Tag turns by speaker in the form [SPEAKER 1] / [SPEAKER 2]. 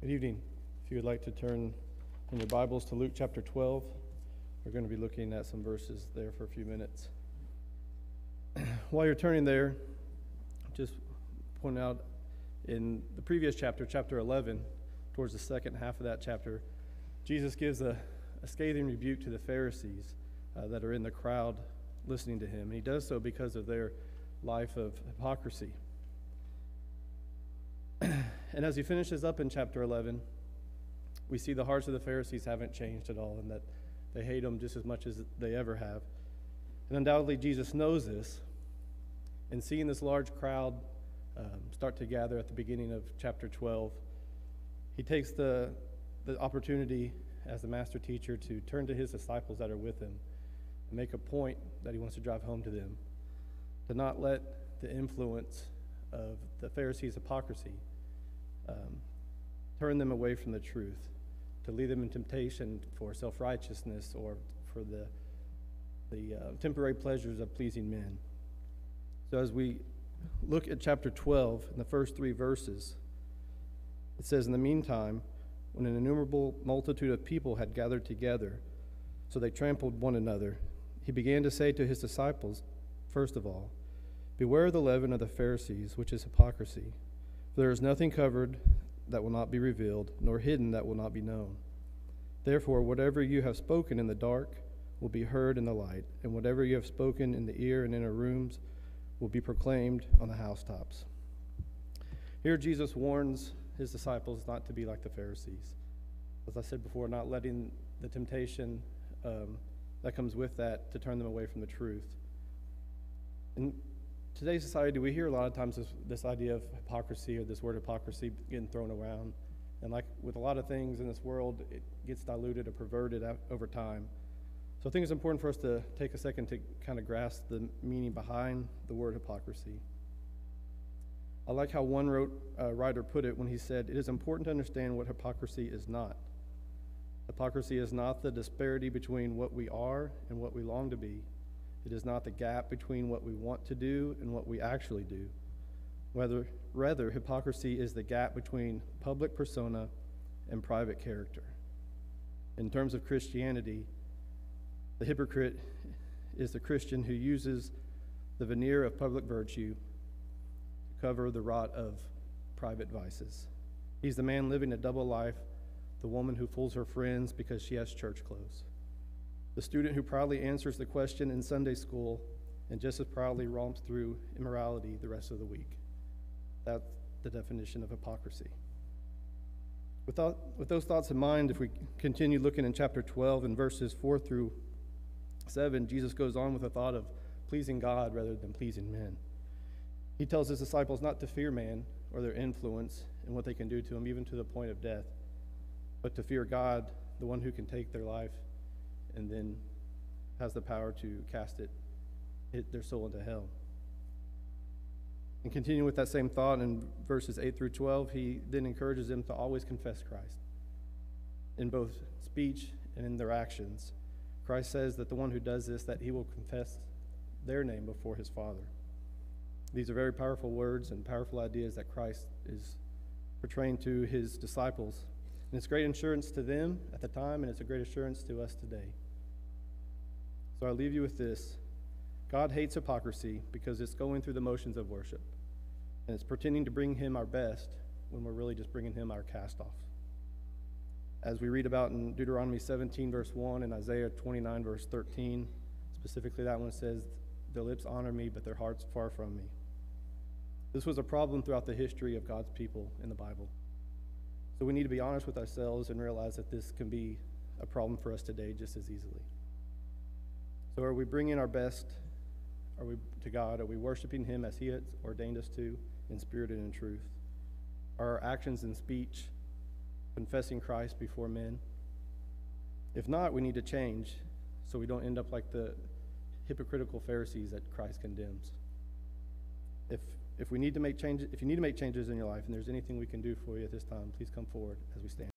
[SPEAKER 1] Good evening. If you would like to turn in your Bibles to Luke chapter 12, we're going to be looking at some verses there for a few minutes. While you're turning there, just point out in the previous chapter, chapter 11, towards the second half of that chapter, Jesus gives a scathing rebuke to the Pharisees that are in the crowd listening to him. And he does so because of their life of hypocrisy. And as he finishes up in chapter 11, we see the hearts of the Pharisees haven't changed at all, and that they hate him just as much as they ever have. And undoubtedly, Jesus knows this. And seeing this large crowd start to gather at the beginning of chapter 12, he takes the opportunity as the master teacher to turn to his disciples that are with him and make a point that he wants to drive home to them, to not let the influence of the Pharisees' hypocrisy turn them away from the truth, to lead them in temptation for self-righteousness or for the temporary pleasures of pleasing men. So as we look at chapter 12, in the first 3 verses, it says, "In the meantime, when an innumerable multitude of people had gathered together, so they trampled one another, he began to say to his disciples, first of all, 'Beware of the leaven of the Pharisees, which is hypocrisy. For there is nothing covered that will not be revealed, nor hidden that will not be known. Therefore, whatever you have spoken in the dark will be heard in the light, and whatever you have spoken in the ear and inner rooms will be proclaimed on the housetops.'" Here Jesus warns his disciples not to be like the Pharisees. As I said before, not letting the temptation that comes with that to turn them away from the truth. In today's society, we hear a lot of times this idea of hypocrisy, or this word hypocrisy, getting thrown around. And like with a lot of things in this world, it gets diluted or perverted over time. So I think it's important for us to take a second to kind of grasp the meaning behind the word hypocrisy. I like how one writer put it when he said, "It is important to understand what hypocrisy is not. Hypocrisy is not the disparity between what we are and what we long to be. It is not the gap between what we want to do and what we actually do. Rather, hypocrisy is the gap between public persona and private character. In terms of Christianity, the hypocrite is the Christian who uses the veneer of public virtue to cover the rot of private vices. He's the man living a double life, the woman who fools her friends because she has church clothes, the student who proudly answers the question in Sunday school and just as proudly romps through immorality the rest of the week." That's the definition of hypocrisy. With those thoughts in mind, if we continue looking in chapter 12 and verses 4 through 7, Jesus goes on with a thought of pleasing God rather than pleasing men. He tells his disciples not to fear man or their influence and what they can do to him, even to the point of death, but to fear God, the one who can take their life and then has the power to hit their soul into hell. And continuing with that same thought in verses 8 through 12, he then encourages them to always confess Christ in both speech and in their actions. Christ says that the one who does this, that he will confess their name before his Father. These are very powerful words and powerful ideas that Christ is portraying to his disciples. And it's great assurance to them at the time, and it's a great assurance to us today. So I leave you with this. God hates hypocrisy because it's going through the motions of worship, and it's pretending to bring him our best when we're really just bringing him our cast-off. As we read about in Deuteronomy 17, verse 1, and Isaiah 29, verse 13, specifically that one says, "Their lips honor me, but their hearts far from me." This was a problem throughout the history of God's people in the Bible. So we need to be honest with ourselves and realize that this can be a problem for us today just as easily. So are we bringing our best to God? Are we worshiping him as he has ordained us to, in spirit and in truth? Are our actions and speech confessing Christ before men? If not, we need to change so we don't end up like the hypocritical Pharisees that Christ condemns. If you need to make changes in your life and there's anything we can do for you at this time, please come forward as we stand.